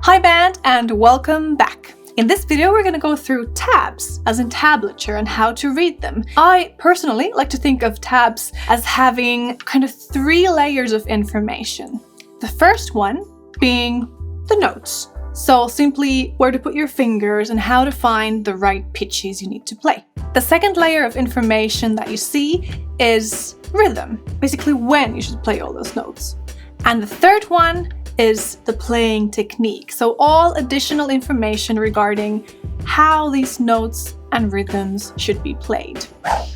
Hi band, and welcome back. In this video we're going to go through tabs, as in tablature, and how to read them. I personally like to think of tabs as having kind of 3 layers of information. The first one being the notes. So simply where to put your fingers and how to find the right pitches you need to play. The second layer of information that you see is rhythm, basically when you should play all those notes. And the third one is the playing technique. So all additional information regarding how these notes and rhythms should be played.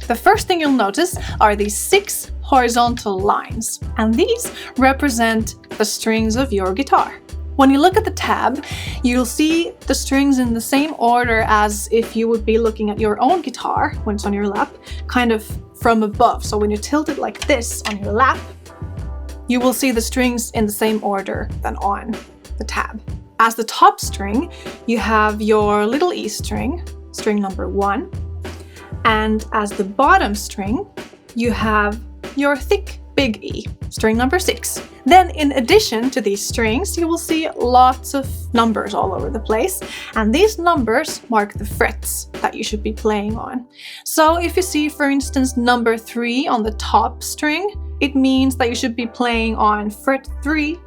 The first thing you'll notice are these 6 horizontal lines, and these represent the strings of your guitar. When you look at the tab, you'll see the strings in the same order as if you would be looking at your own guitar when it's on your lap, kind of from above. So when you tilt it like this on your lap, you will see the strings in the same order than on the tab. As the top string, you have your little E string, string number 1. And as the bottom string, you have your thick big E, string number 6. Then in addition to these strings, you will see lots of numbers all over the place. And these numbers mark the frets that you should be playing on. So if you see, for instance, number 3 on the top string, it means that you should be playing on fret 3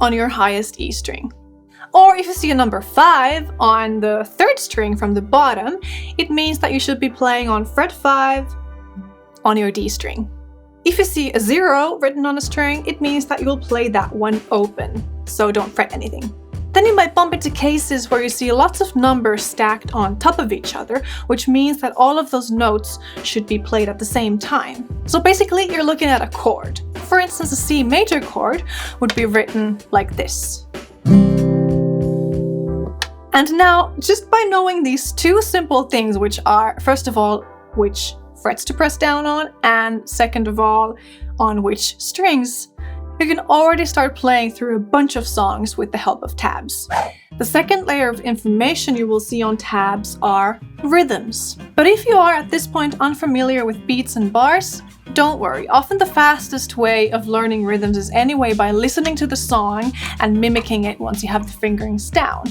on your highest E string. Or if you see a number 5 on the 3rd string from the bottom, it means that you should be playing on fret 5 on your D string. If you see a 0 written on a string, it means that you'll play that one open, so don't fret anything. Then you might bump into cases where you see lots of numbers stacked on top of each other, which means that all of those notes should be played at the same time. So basically, you're looking at a chord. For instance, a C major chord would be written like this. And now, just by knowing these 2 simple things, which are, first of all, which frets to press down on, and second of all, on which strings, you can already start playing through a bunch of songs with the help of tabs. The second layer of information you will see on tabs are rhythms. But if you are at this point unfamiliar with beats and bars, don't worry. Often the fastest way of learning rhythms is anyway by listening to the song and mimicking it once you have the fingerings down.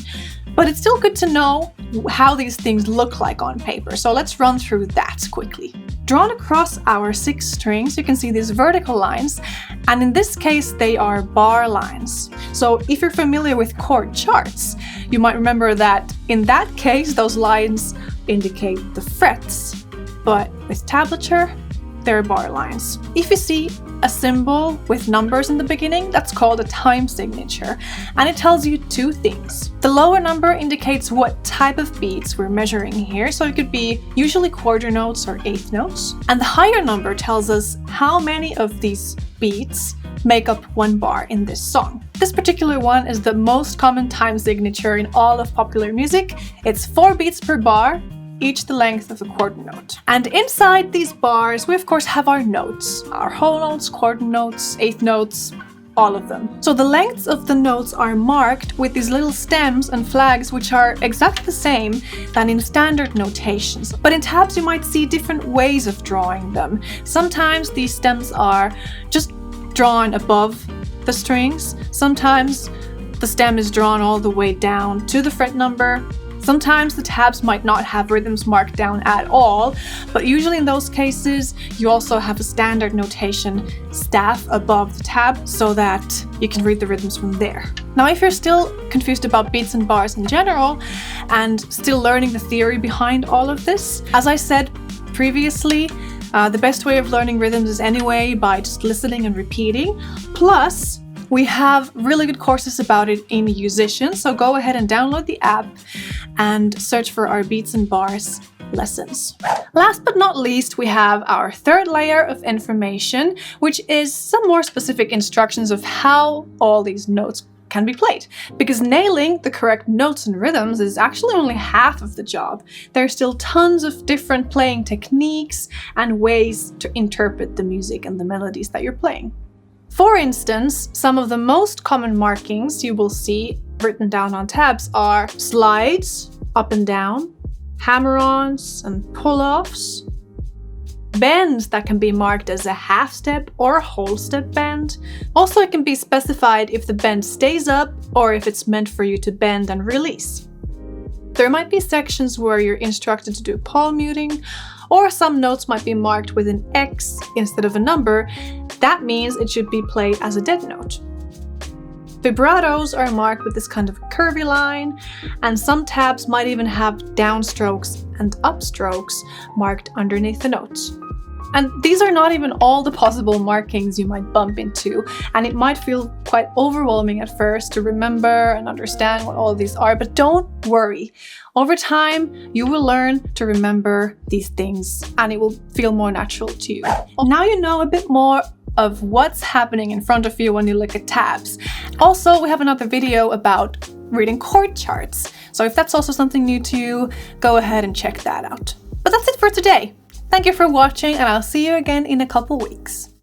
But it's still good to know how these things look like on paper, so let's run through that quickly. Drawn across our 6 strings, you can see these vertical lines, and in this case they are bar lines. So if you're familiar with chord charts, you might remember that in that case those lines indicate the frets, but with tablature, they're bar lines. If you see a symbol with numbers in the beginning, that's called a time signature, and it tells you 2 things. The lower number indicates what type of beats we're measuring here, so it could be usually quarter notes or eighth notes. And the higher number tells us how many of these beats make up one bar in this song. This particular one is the most common time signature in all of popular music. It's 4 beats per bar, each the length of the quarter note. And inside these bars, we of course have our notes, our whole notes, quarter notes, eighth notes, all of them. So the lengths of the notes are marked with these little stems and flags, which are exactly the same than in standard notations. But in tabs, you might see different ways of drawing them. Sometimes these stems are just drawn above the strings. Sometimes the stem is drawn all the way down to the fret number. Sometimes the tabs might not have rhythms marked down at all, but usually in those cases, you also have a standard notation staff above the tab so that you can read the rhythms from there. Now, if you're still confused about beats and bars in general and still learning the theory behind all of this, as I said previously, the best way of learning rhythms is anyway by just listening and repeating. Plus, we have really good courses about it in Yousician, so go ahead and download the app and search for our beats and bars lessons. Last but not least, we have our 3rd layer of information, which is some more specific instructions of how all these notes can be played. Because nailing the correct notes and rhythms is actually only half of the job. There are still tons of different playing techniques and ways to interpret the music and the melodies that you're playing. For instance, some of the most common markings you will see written down on tabs are slides, up and down, hammer-ons and pull-offs, bends that can be marked as a half step or a whole step bend. Also, it can be specified if the bend stays up or if it's meant for you to bend and release. There might be sections where you're instructed to do palm muting, or some notes might be marked with an X instead of a number. That means it should be played as a dead note. Vibratos are marked with this kind of curvy line, and some tabs might even have downstrokes and upstrokes marked underneath the notes. And these are not even all the possible markings you might bump into, and it might feel quite overwhelming at first to remember and understand what all of these are, but don't worry. Over time, you will learn to remember these things, and it will feel more natural to you. Now you know a bit more of what's happening in front of you when you look at tabs. Also, we have another video about reading chord charts, so if that's also something new to you, go ahead and check that out. But that's it for today. Thank you for watching, and I'll see you again in a couple weeks.